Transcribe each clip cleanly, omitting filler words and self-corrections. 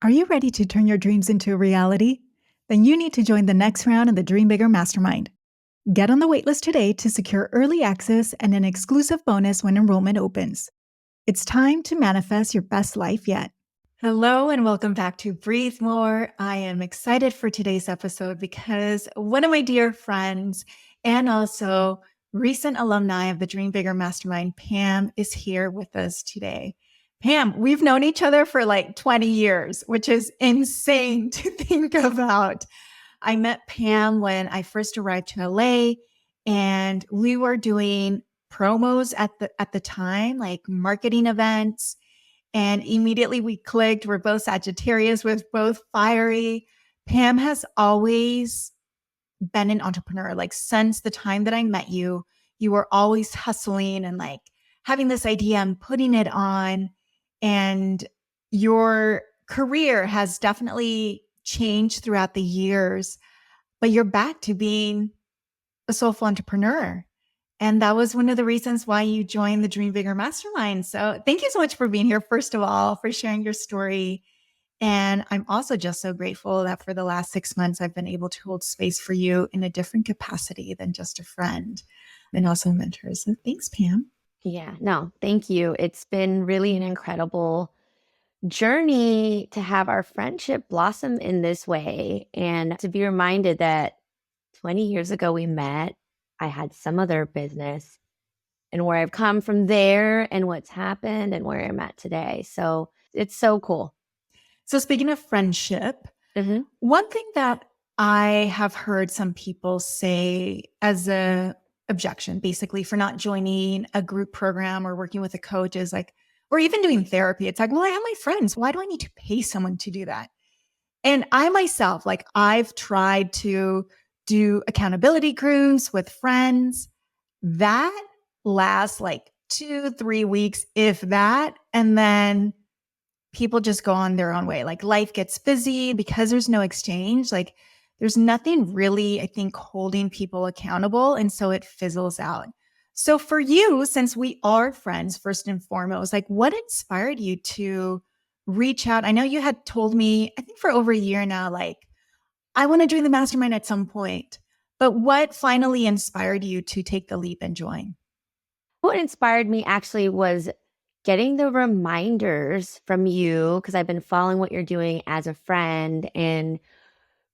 Are you ready to turn your dreams into a reality? Then you need to join the next round in the Dream Bigger Mastermind. Get on the waitlist today to secure early access and an exclusive bonus when enrollment opens. It's time to manifest your best life yet. Hello, and welcome back to Breathe More. I am excited for today's episode because one of my dear friends and also recent alumni of the Dream Bigger Mastermind, Pam, is here with us today. Pam, we've known each other for like 20 years, which is insane to think about. I met Pam when I first arrived to LA, and we were doing promos at the time, like marketing events, and immediately we clicked. We're both Sagittarius, we're both fiery. Pam has always been an entrepreneur. Like since the time that I met you, you were always hustling and like having this idea and putting it on. And your career has definitely changed throughout the years, but you're back to being a soulful entrepreneur. And that was one of the reasons why you joined the Dream Bigger Mastermind. So thank you so much for being here, first of all, for sharing your story. And I'm also just so grateful that for the last 6 months, I've been able to hold space for you in a different capacity than just a friend and also a mentor. So thanks, Pam. Yeah, no, thank you. It's been really an incredible journey to have our friendship blossom in this way and to be reminded that 20 years ago we met. I had some other business and where I've come from there and what's happened and where I'm at today. So it's so cool. So speaking of friendship, hmm one thing that I have heard some people say as a objection, basically, for not joining a group program or working with a coach is like, or even doing therapy. It's like, well, I have my friends. Why do I need to pay someone to do that? And I myself, like, I've tried to do accountability groups with friends. That lasts like 2, 3 weeks, if that. And then people just go on their own way. Like life gets busy because there's no exchange. Like there's nothing really, I think, holding people accountable. And so it fizzles out. So for you, since we are friends, first and foremost, like what inspired you to reach out? I know you had told me, I think for over a year now, like, I want to join the mastermind at some point. But what finally inspired you to take the leap and join? What inspired me actually was getting the reminders from you because I've been following what you're doing as a friend and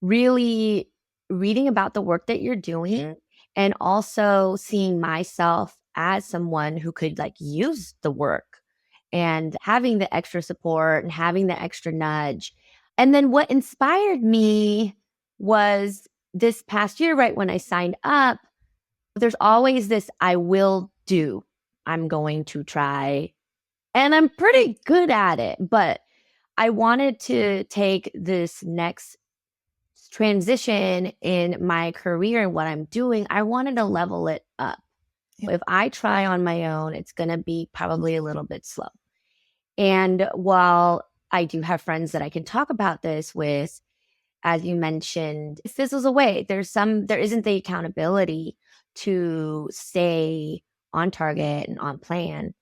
really reading about the work that you're doing and also seeing myself as someone who could like use the work and having the extra support and having the extra nudge. And then what inspired me was this past year, right when I signed up, there's always this I will do. I'm going to try. And I'm pretty good at it, but I wanted to take this next transition in my career and what I'm doing. I wanted to level it up. Yeah. If I try on my own, it's going to be probably a little bit slow. And while I do have friends that I can talk about this with, as you mentioned, it fizzles away. There isn't the accountability to stay on target and on plan.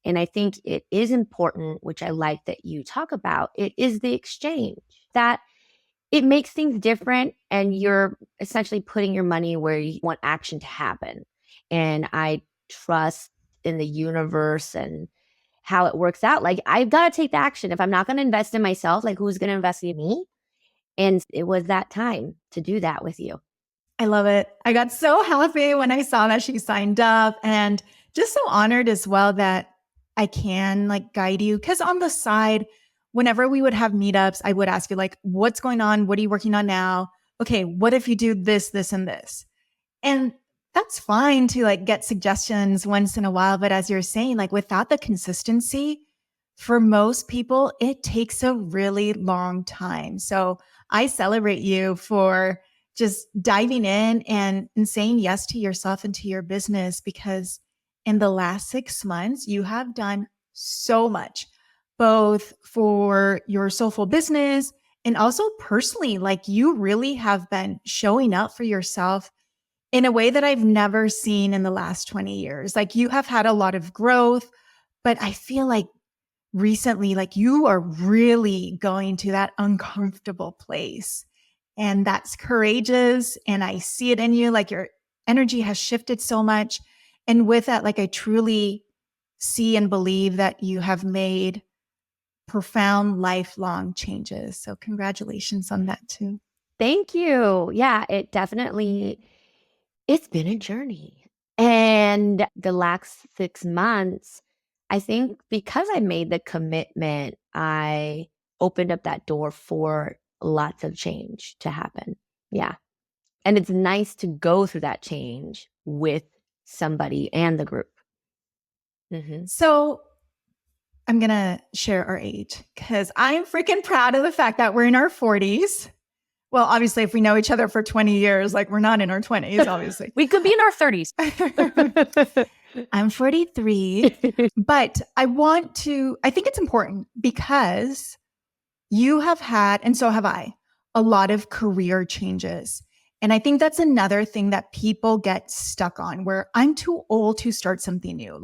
And I think it is important, which I like that you talk about, it is the exchange that it makes things different and you're essentially putting your money where you want action to happen. And I trust in the universe and how it works out. Like I've got to take the action. If I'm not going to invest in myself, like who's going to invest in me? And it was that time to do that with you. I love it. I got so happy when I saw that she signed up and just so honored as well that I can like guide you. Cause on the side, whenever we would have meetups, I would ask you like, what's going on? What are you working on now? Okay. What if you do this, this, and this? And that's fine to like get suggestions once in a while. But as you're saying, like without the consistency, for most people, it takes a really long time. So I celebrate you for just diving in and saying yes to yourself and to your business because in the last 6 months, you have done so much, both for your soulful business and also personally. Like you really have been showing up for yourself in a way that I've never seen in the last 20 years. Like you have had a lot of growth, but I feel like recently, like you are really going to that uncomfortable place. And that's courageous. And I see it in you. Like your energy has shifted so much. And with that, like I truly see and believe that you have made profound lifelong changes. So congratulations on that too. Thank you. Yeah, it's been a journey. And the last 6 months, I think because I made the commitment, I opened up that door for lots of change to happen. Yeah. And it's nice to go through that change with somebody and the group. Mm-hmm. So I'm going to share our age because I'm freaking proud of the fact that we're in our 40s. Well, obviously, if we know each other for 20 years, like we're not in our 20s, obviously. We could be in our 30s. I'm 43, but I think it's important because you have had, and so have I, a lot of career changes. And I think that's another thing that people get stuck on where I'm too old to start something new.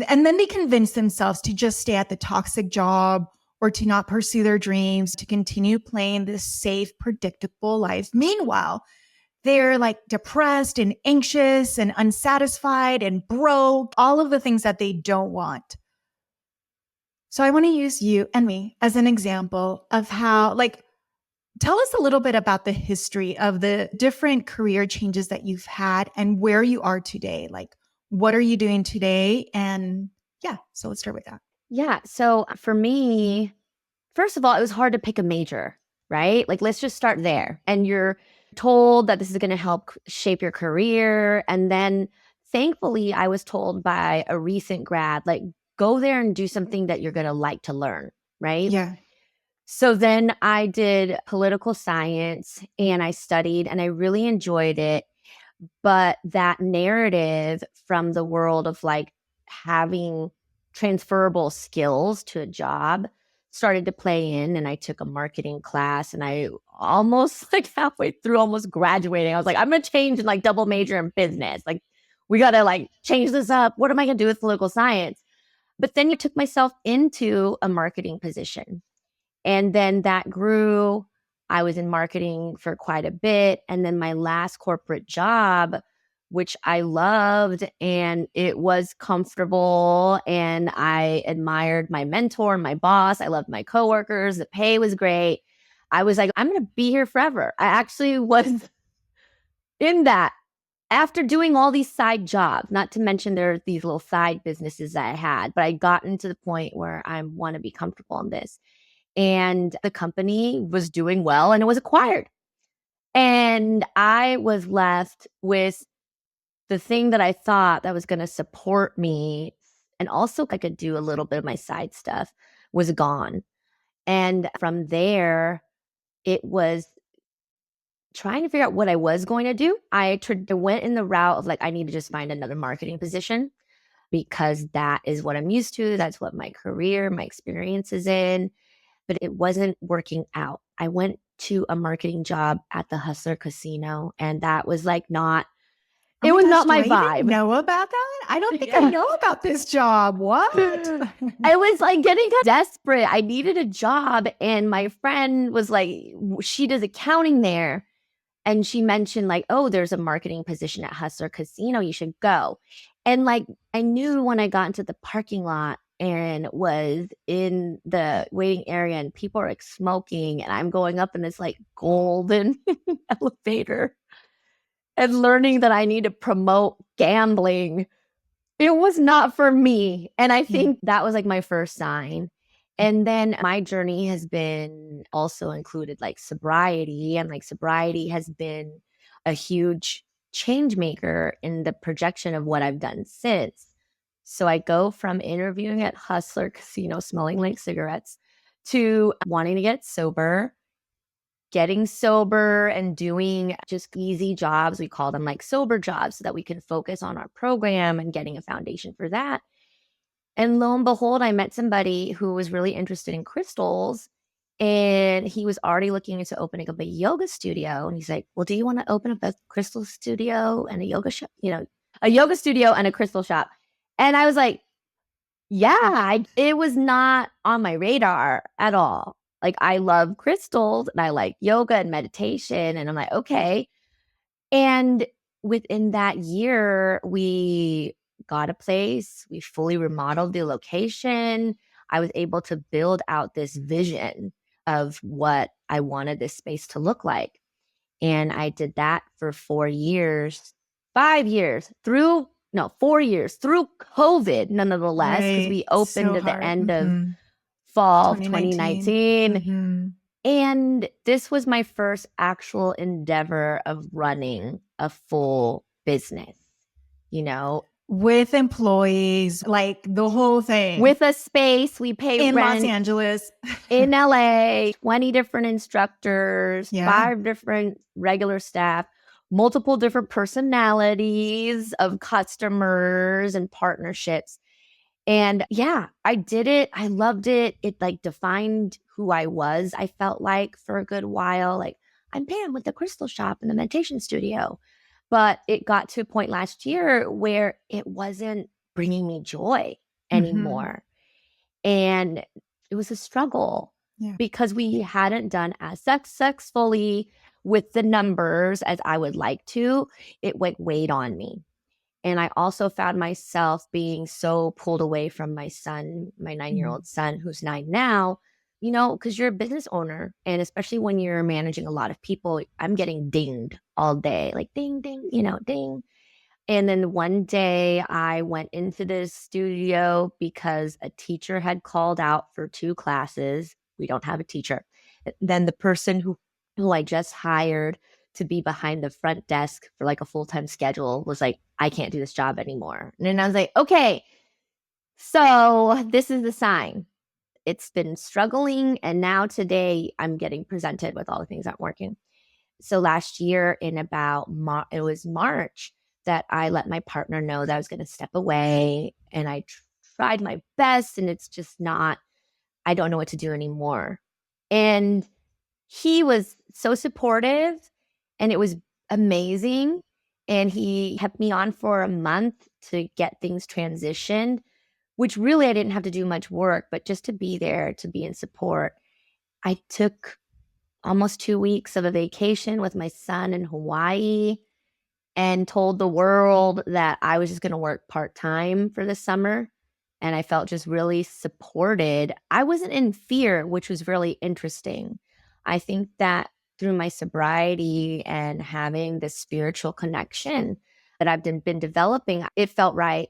And then they convince themselves to just stay at the toxic job or to not pursue their dreams, to continue playing this safe, predictable life. Meanwhile, they're like depressed and anxious and unsatisfied and broke, all of the things that they don't want. So I want to use you and me as an example of how, tell us a little bit about the history of the different career changes that you've had and where you are today. Like, what are you doing today? And yeah, so let's start with that. Yeah. So for me, first of all, it was hard to pick a major, right? Like, let's just start there. And you're told that this is going to help shape your career. And then thankfully, I was told by a recent grad, like, go there and do something that you're going to like to learn, right? Yeah. So then I did political science and I studied and I really enjoyed it. But that narrative from the world of like having transferable skills to a job started to play in. And I took a marketing class and I almost like halfway through, almost graduating, I was like, I'm going to change and like double major in business. Like, we got to like change this up. What am I going to do with political science? But then you took myself into a marketing position. And then that grew. I was in marketing for quite a bit. And then my last corporate job, which I loved and it was comfortable and I admired my mentor, my boss. I loved my coworkers. The pay was great. I was like, I'm going to be here forever. I actually was in that after doing all these side jobs, not to mention there are these little side businesses that I had, but I gotten to the point where I want to be comfortable in this. And the company was doing well and it was acquired. And I was left with the thing that I thought that was going to support me and also I could do a little bit of my side stuff was gone. And from there, it was trying to figure out what I was going to do. I went in the route of like, I need to just find another marketing position because that is what I'm used to. That's what my career, my experience is in. But it wasn't working out. I went to a marketing job at the Hustler Casino, and that was like Oh it my was gosh, not my do I vibe. even know about that? I don't think I know about this job. What? I was like getting desperate. I needed a job, and my friend was like, she does accounting there. And she mentioned like, oh, there's a marketing position at Hustler Casino. You should go. And like, I knew when I got into the parking lot and was in the waiting area and people are like smoking and I'm going up in this like golden elevator and learning that I need to promote gambling. It was not for me. And I think that was like my first sign. And then my journey has been also included like sobriety. And like sobriety has been a huge change maker in the projection of what I've done since. So I go from interviewing at Hustler Casino, smelling like cigarettes, to wanting to get sober, getting sober and doing just easy jobs. We call them like sober jobs so that we can focus on our program and getting a foundation for that. And lo and behold, I met somebody who was really interested in crystals and he was already looking into opening up a yoga studio. And he's like, well, do you want to open up a crystal studio and a yoga shop? You know, a yoga studio and a crystal shop. And I was like, Yeah, it was not on my radar at all. Like, I love crystals and I like yoga and meditation. And I'm like, okay. And within that year, we got a place, we fully remodeled the location. I was able to build out this vision of what I wanted this space to look like. And I did that for 4 years, 5 years through, no, 4 years through COVID, nonetheless, because Right. we opened So at the hard. end of fall of 2019. 2019. And this was my first actual endeavor of running a full business, you know, With employees, like the whole thing with a space, we pay in Los rent Angeles. in LA, 20 different instructors, Yeah. 5 different regular staff, multiple different personalities of customers and partnerships. And yeah, I did it. I loved it. It like defined who I was. I felt like for a good while, like I'm Pam with the crystal shop and the meditation studio. But it got to a point last year where it wasn't bringing me joy Hmm. anymore. And it was a struggle Yeah. because we hadn't done as successfully with the numbers as I would like to. It like weighed on me. And I also found myself being so pulled away from my son, my 9 year Mm. old son, who's 9 now, you know, because you're a business owner. And especially when you're managing a lot of people, I'm getting dinged all day, like ding, ding, you know, ding. And then one day I went into the studio because a teacher had called out for 2 classes. We don't have a teacher. Then the person who I just hired to be behind the front desk for like a full-time schedule was like, I can't do this job anymore. And then I was like, okay, so this is the sign. It's been struggling. And now today I'm getting presented with all the things that aren't working. So last year in about it was March that I let my partner know that I was going to step away, and I tried my best, and it's just not, I don't know what to do anymore. And he was so supportive, and it was amazing. And he kept me on for a month to get things transitioned, which really I didn't have to do much work, but just to be there, to be in support. I took almost 2 weeks of a vacation with my son in Hawaii and told the world that I was just going to work part time for the summer. And I felt just really supported. I wasn't in fear, which was really interesting. I think that through my sobriety and having this spiritual connection that I've been developing, it felt right.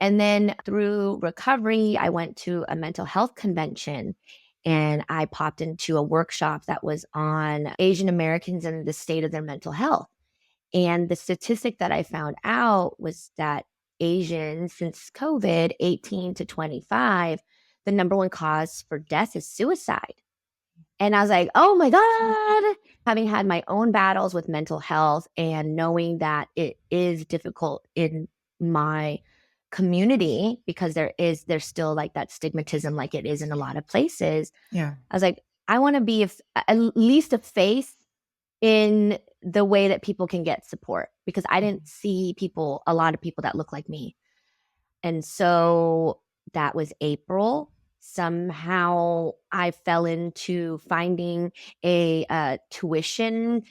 And then through recovery, I went to a mental health convention and I popped into a workshop that was on Asian Americans and the state of their mental health. And the statistic that I found out was that Asians, since COVID, 18 to 25, the number one cause for death is suicide. And I was like, oh my God, having had my own battles with mental health and knowing that it is difficult in my community because there's still like that stigmatism like it is in a lot of places. Yeah. I was like, I want to be at least a face in the way that people can get support because I didn't see a lot of people that look like me. And so that was April. Somehow I fell into finding a tuition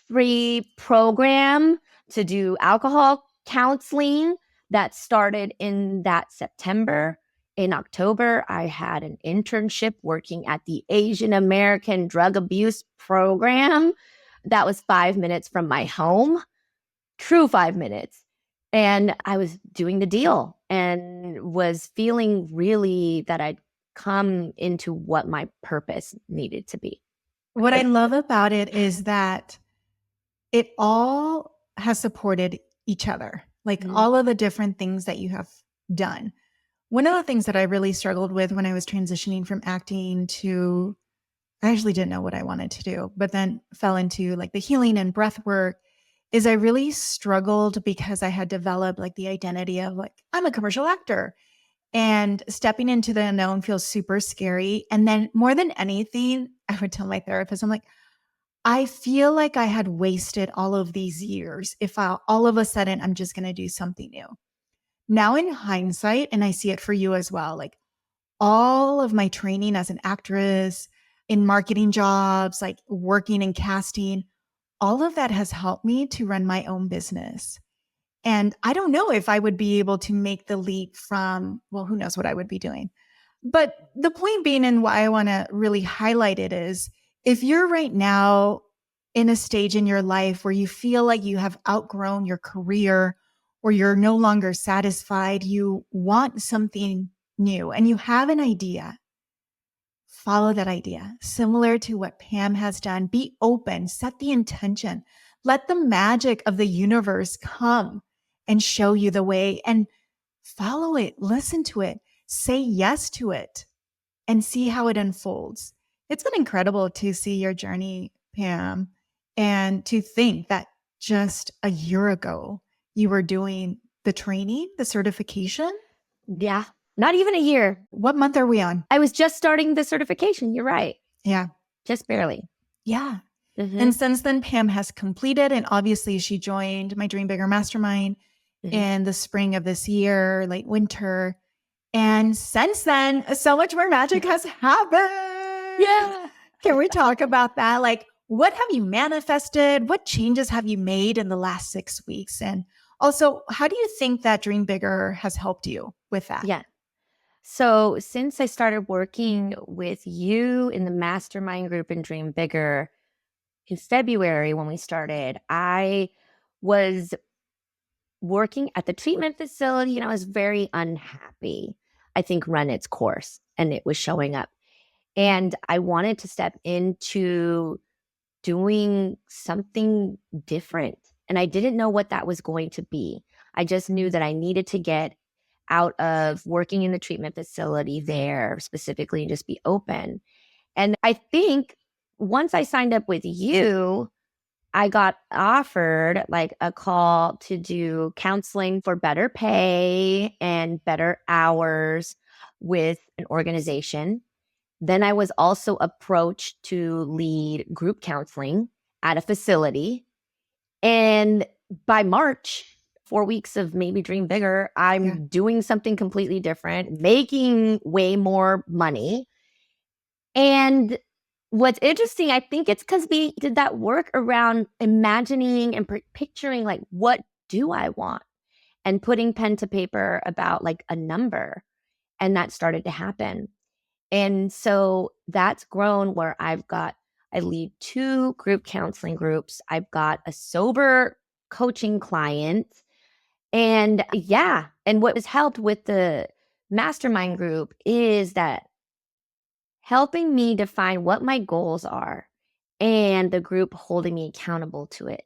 free program to do alcohol counseling that started in that September. In October, I had an internship working at the Asian American Drug Abuse Program that was 5 minutes from my home, true 5 minutes. And I was doing the deal and was feeling really that I'd come into what my purpose needed to be. What I love about it is that it all has supported each other, like Mhm. all of the different things that you have done. One of the things that I really struggled with when I was transitioning from acting to, I actually didn't know what I wanted to do, but then fell into like the healing and breath work, is I really struggled because I had developed like the identity of like, I'm a commercial actor. And stepping into the unknown feels super scary. And then more than anything, I would tell my therapist, I'm like, I feel like I had wasted all of these years if all of a sudden I'm just going to do something new. Now in hindsight, and I see it for you as well, like all of my training as an actress, in marketing jobs, like working in casting, all of that has helped me to run my own business. And I don't know if I would be able to make the leap from, well, who knows what I would be doing. But the point being, and why I want to really highlight it is, if you're right now in a stage in your life where you feel like you have outgrown your career or you're no longer satisfied, you want something new and you have an idea, follow that idea. Similar to what Pam has done, be open, set the intention, let the magic of the universe come and show you the way, and follow it, listen to it, say yes to it, and see how it unfolds. It's been incredible to see your journey, Pam, and to think that just a year ago you were doing the training, the certification. Yeah. Not even a year. What month are we on? I was just starting the certification. You're right. Yeah. Just barely. Yeah. Mm-hmm. And since then, Pam has completed, and obviously she joined my Dream Bigger Mastermind in the spring of this year, late winter. And since then, so much more magic has happened. Yeah. Can we talk about that? Like, what have you manifested? What changes have you made in the last 6 weeks? And also, how do you think that Dream Bigger has helped you with that? Yeah. So since I started working with you in the mastermind group in Dream Bigger in February when we started, I was working at the treatment facility and I was very unhappy. I think run its course and it was showing up. And I wanted to step into doing something different. And I didn't know what that was going to be. I just knew that I needed to get out of working in the treatment facility there specifically and just be open. And I think once I signed up with you, I got offered like a call to do counseling for better pay and better hours with an organization. Then I was also approached to lead group counseling at a facility. And by March, 4 weeks of maybe Dream Bigger, I'm doing something completely different, making way more money. And what's interesting, I think it's because we did that work around imagining and picturing, like, what do I want? And putting pen to paper about like a number. And that started to happen. And so that's grown where I lead 2 group counseling groups. I've got a sober coaching client. And yeah, and what has helped with the mastermind group is that helping me define what my goals are and the group holding me accountable to it,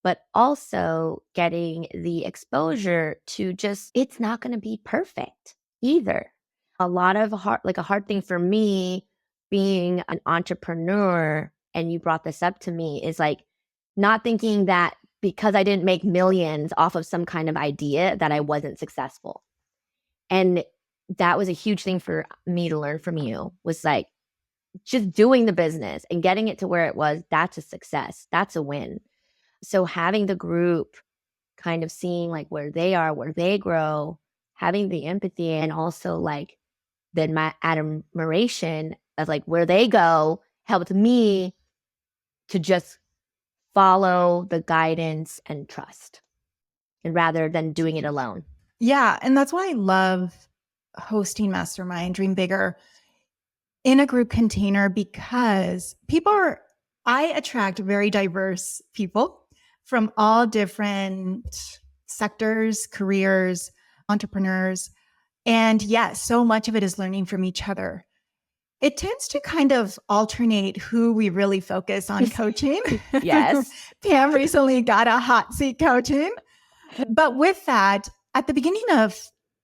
but also getting the exposure to just, it's not going to be perfect either. A lot of a hard thing for me being an entrepreneur, and you brought this up to me, is like not thinking that because I didn't make millions off of some kind of idea that I wasn't successful. And that was a huge thing for me to learn from you, was like just doing the business and getting it to where it was, that's a success. That's a win. So having the group kind of seeing like where they are, where they grow, having the empathy and also like then my admiration of like where they go helped me to just follow the guidance and trust, and rather than doing it alone. Yeah. And that's why I love hosting Mastermind Dream Bigger in a group container, because I attract very diverse people from all different sectors, careers, entrepreneurs. And yes, so much of it is learning from each other. It tends to kind of alternate who we really focus on coaching. Yes. Pam recently got a hot seat coaching. But with that, at the beginning of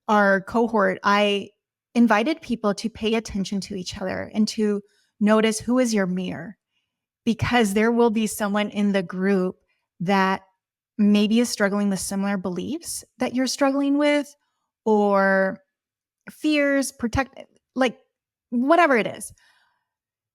our cohort, I invited people to pay attention to each other and to notice who is your mirror, because there will be someone in the group that maybe is struggling with similar beliefs that you're struggling with, or fears, like whatever it is.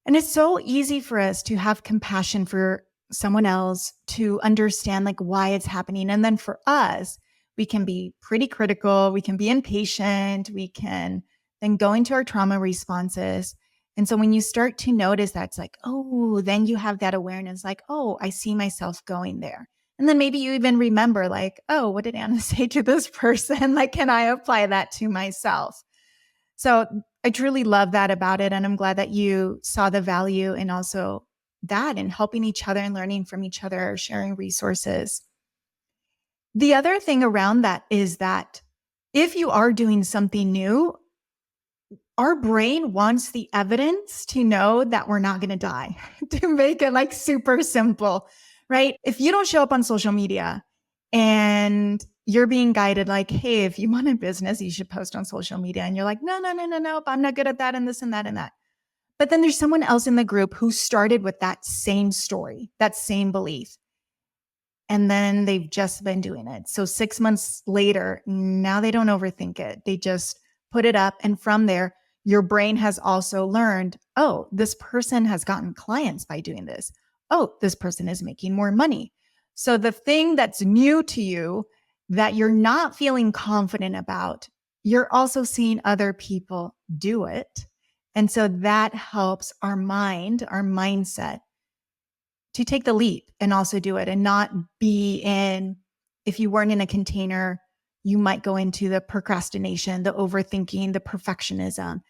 And it's so easy for us to have compassion for someone else, to understand like why it's happening. And then for us, we can be pretty critical, we can be impatient, we can then go into our trauma responses. And so when you start to notice that, it's like, oh, then you have that awareness like, oh, I see myself going there. And then maybe you even remember like, oh, what did Anna say to this person? Like, can I apply that to myself? So I truly love that about it. And I'm glad that you saw the value and also that in helping each other and learning from each other, sharing resources. The other thing around that is that if you are doing something new, our brain wants the evidence to know that we're not going to die, to make it like super simple, right? If you don't show up on social media and you're being guided like, hey, if you want a business, you should post on social media. And you're like, no, I'm not good at that and this and that and that. But then there's someone else in the group who started with that same story, that same belief. And then they've just been doing it. So 6 months later, now they don't overthink it. They just put it up. And from there, your brain has also learned, oh, this person has gotten clients by doing this. Oh, this person is making more money. So the thing that's new to you that you're not feeling confident about, you're also seeing other people do it. And so that helps our mind, our mindset to take the leap and also do it and not be in, if you weren't in a container, you might go into the procrastination, the overthinking, the perfectionism,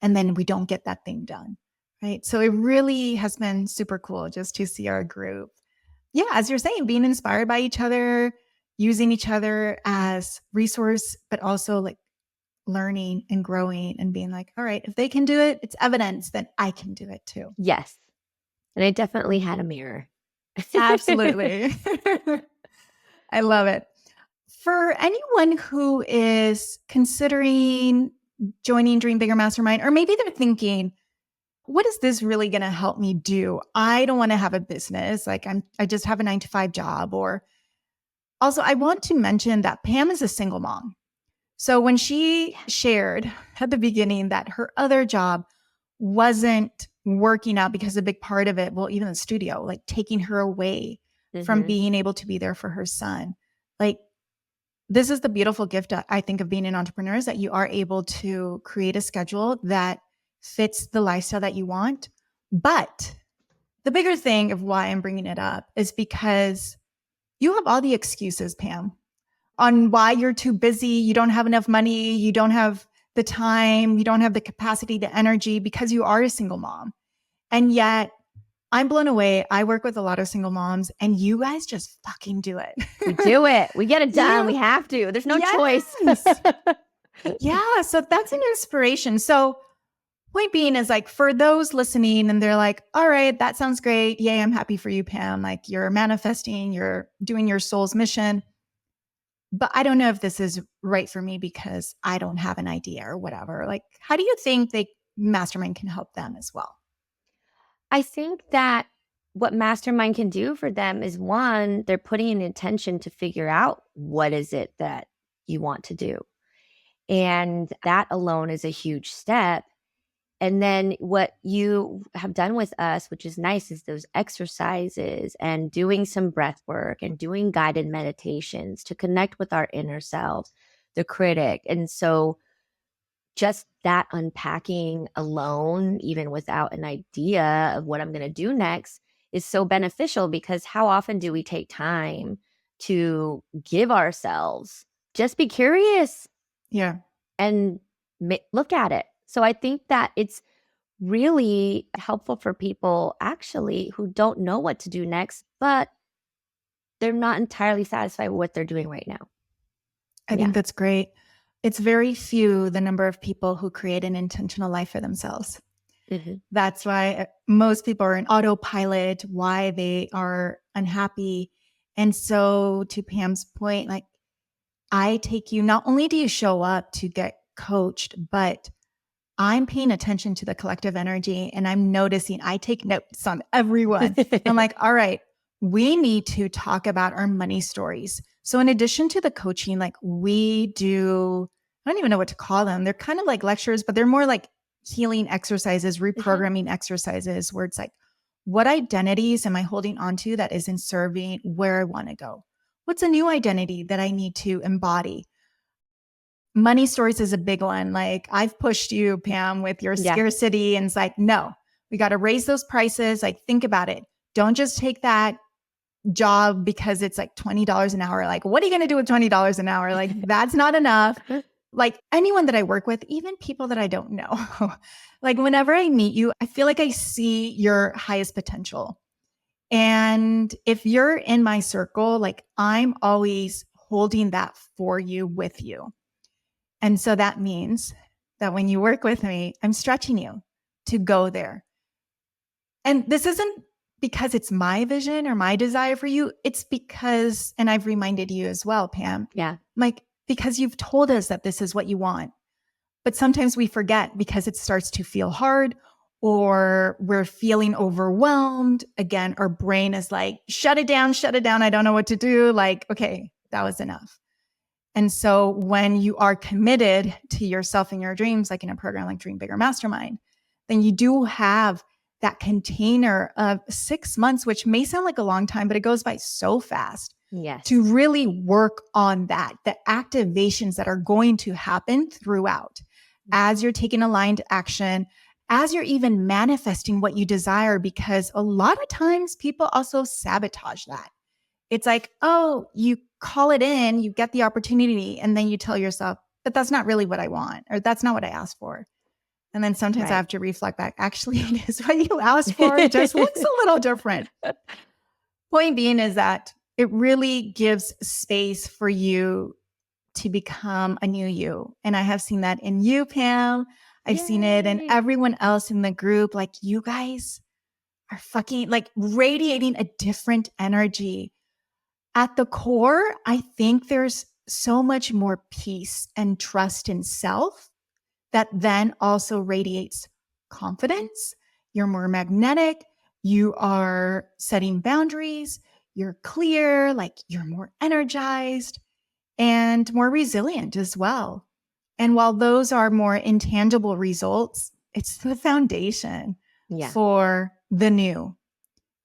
and then we don't get that thing done, right? So it really has been super cool just to see our group. Yeah, as you're saying, being inspired by each other, using each other as resource, but also like learning and growing and being like, all right, if they can do it, it's evidence that I can do it too. Yes. And I definitely had a mirror. Absolutely. I love it. For anyone who is considering joining Dream Bigger Mastermind, or maybe they're thinking, what is this really going to help me do? I don't want to have a business. Like I just have a 9-to-5 job. Or also, I want to mention that Pam is a single mom. So when she shared at the beginning that her other job wasn't working out because a big part of it, well, even the studio, like taking her away from being able to be there for her son. Like, this is the beautiful gift, I think, of being an entrepreneur is that you are able to create a schedule that fits the lifestyle that you want. But the bigger thing of why I'm bringing it up is because you have all the excuses, Pam, on why you're too busy, you don't have enough money, you don't have the time, you don't have the capacity, the energy, because you are a single mom. And yet I'm blown away. I work with a lot of single moms and you guys just fucking do it. We do it. We get it done. Yeah. We have to. There's no choice. Yeah. So that's an inspiration. So point being is like for those listening and they're like, all right, that sounds great. Yay, I'm happy for you, Pam. Like you're manifesting, you're doing your soul's mission. But I don't know if this is right for me because I don't have an idea or whatever. Like, how do you think Mastermind can help them as well? I think that what Mastermind can do for them is one, they're putting an intention to figure out what is it that you want to do. And that alone is a huge step. And then what you have done with us, which is nice, is those exercises and doing some breath work and doing guided meditations to connect with our inner selves, the critic. And so just that unpacking alone, even without an idea of what I'm going to do next, is so beneficial because how often do we take time to give ourselves, just be curious, and look at it. So I think that it's really helpful for people actually who don't know what to do next, but they're not entirely satisfied with what they're doing right now. I think that's great. It's very few, the number of people who create an intentional life for themselves. That's why most people are in autopilot, why they are unhappy. And so to Pam's point, like I take you, not only do you show up to get coached, but I'm paying attention to the collective energy and I'm noticing, I take notes on everyone. I'm like, all right, we need to talk about our money stories. So in addition to the coaching, like we do, I don't even know what to call them. They're kind of like lectures, but they're more like healing exercises, reprogramming exercises where it's like, what identities am I holding onto that isn't serving where I want to go? What's a new identity that I need to embody? Money stories is a big one. Like I've pushed you, Pam, with your Yeah. scarcity, and it's like, no, we got to raise those prices. Like, think about it. Don't just take that job because it's like $20 an hour. Like, what are you going to do with $20 an hour? Like, that's not enough. Like anyone that I work with, even people that I don't know, like whenever I meet you, I feel like I see your highest potential. And if you're in my circle, like I'm always holding that for you with you. And so that means that when you work with me, I'm stretching you to go there. And this isn't because it's my vision or my desire for you. It's because, and I've reminded you as well, Pam, Yeah. like, because you've told us that this is what you want. But sometimes we forget because it starts to feel hard or we're feeling overwhelmed. Again, our brain is like, shut it down, shut it down. I don't know what to do. Like, okay, that was enough. And so when you are committed to yourself and your dreams, like in a program like Dream Bigger Mastermind, then you do have that container of 6 months, which may sound like a long time, but it goes by so fast. Yes. To really work on that, the activations that are going to happen throughout as you're taking aligned action, as you're even manifesting what you desire, because a lot of times people also sabotage that. It's like, oh, you call it in, you get the opportunity, and then you tell yourself, but that's not really what I want, or that's not what I asked for. And then sometimes I have to reflect back, actually, it is what you asked for. It just looks a little different. Point being is that it really gives space for you to become a new you. And I have seen that in you, Pam. I've seen it in everyone else in the group. Like, you guys are fucking like radiating a different energy. At the core, I think there's so much more peace and trust in self that then also radiates confidence. You're more magnetic. You are setting boundaries. You're clear, like you're more energized and more resilient as well. And while those are more intangible results, it's the foundation for the new.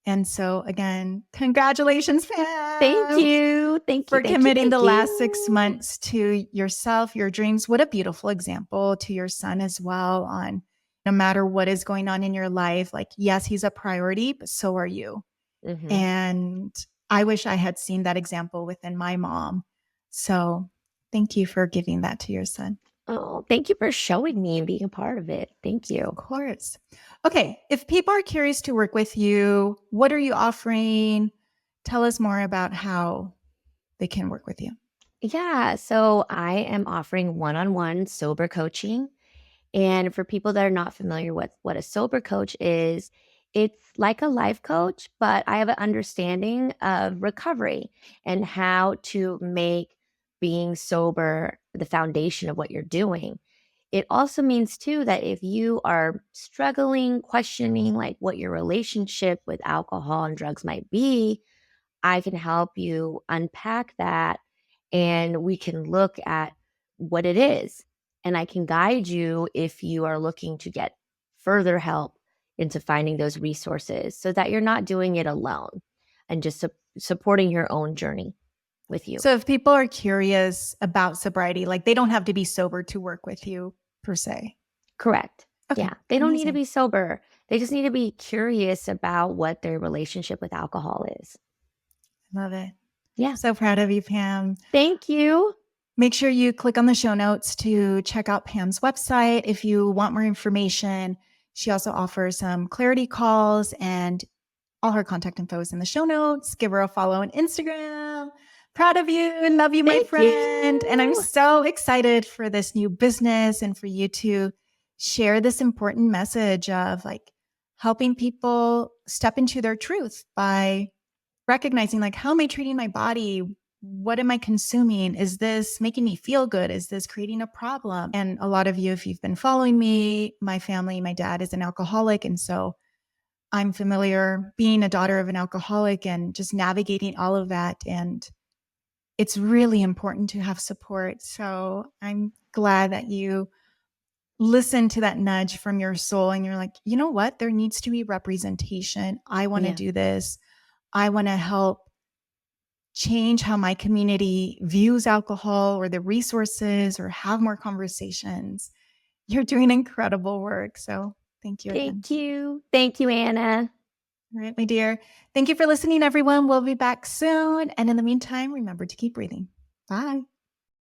And so again, congratulations, Pam. Thank you. For committing the last 6 months to yourself, your dreams. What a beautiful example to your son as well on no matter what is going on in your life. Like, yes, he's a priority, but so are you. Mm-hmm. And I wish I had seen that example within my mom. So thank you for giving that to your son. Oh, thank you for showing me and being a part of it. Thank you. Of course. Okay. If people are curious to work with you, what are you offering? Tell us more about how they can work with you. Yeah. So I am offering one-on-one sober coaching. And for people that are not familiar with what a sober coach is, it's like a life coach, but I have an understanding of recovery and how to make being sober the foundation of what you're doing. It also means too that if you are struggling, questioning like what your relationship with alcohol and drugs might be, I can help you unpack that and we can look at what it is. And I can guide you if you are looking to get further help into finding those resources so that you're not doing it alone and just supporting your own journey with you. So if people are curious about sobriety, like they don't have to be sober to work with you per se. Correct. Okay. Yeah. They don't need to be sober. They just need to be curious about what their relationship with alcohol is. Love it. Yeah. So proud of you, Pam. Thank you. Make sure you click on the show notes to check out Pam's website. If you want more information, she also offers some clarity calls, and all her contact info is in the show notes. Give her a follow on Instagram. Proud of you and love you, my friend. And I'm so excited for this new business and for you to share this important message of like helping people step into their truth by recognizing like, how am I treating my body? What am I consuming? Is this making me feel good? Is this creating a problem? And a lot of you, if you've been following me, my family, my dad is an alcoholic. And so I'm familiar being a daughter of an alcoholic and just navigating all of that. And it's really important to have support. So I'm glad that you listen to that nudge from your soul and you're like, you know what? There needs to be representation. I want to do this. I want to help change how my community views alcohol or the resources or have more conversations. You're doing incredible work. So thank you again. Thank you. Thank you, Anna. All right, my dear. Thank you for listening, everyone. We'll be back soon. And in the meantime, remember to keep breathing. Bye.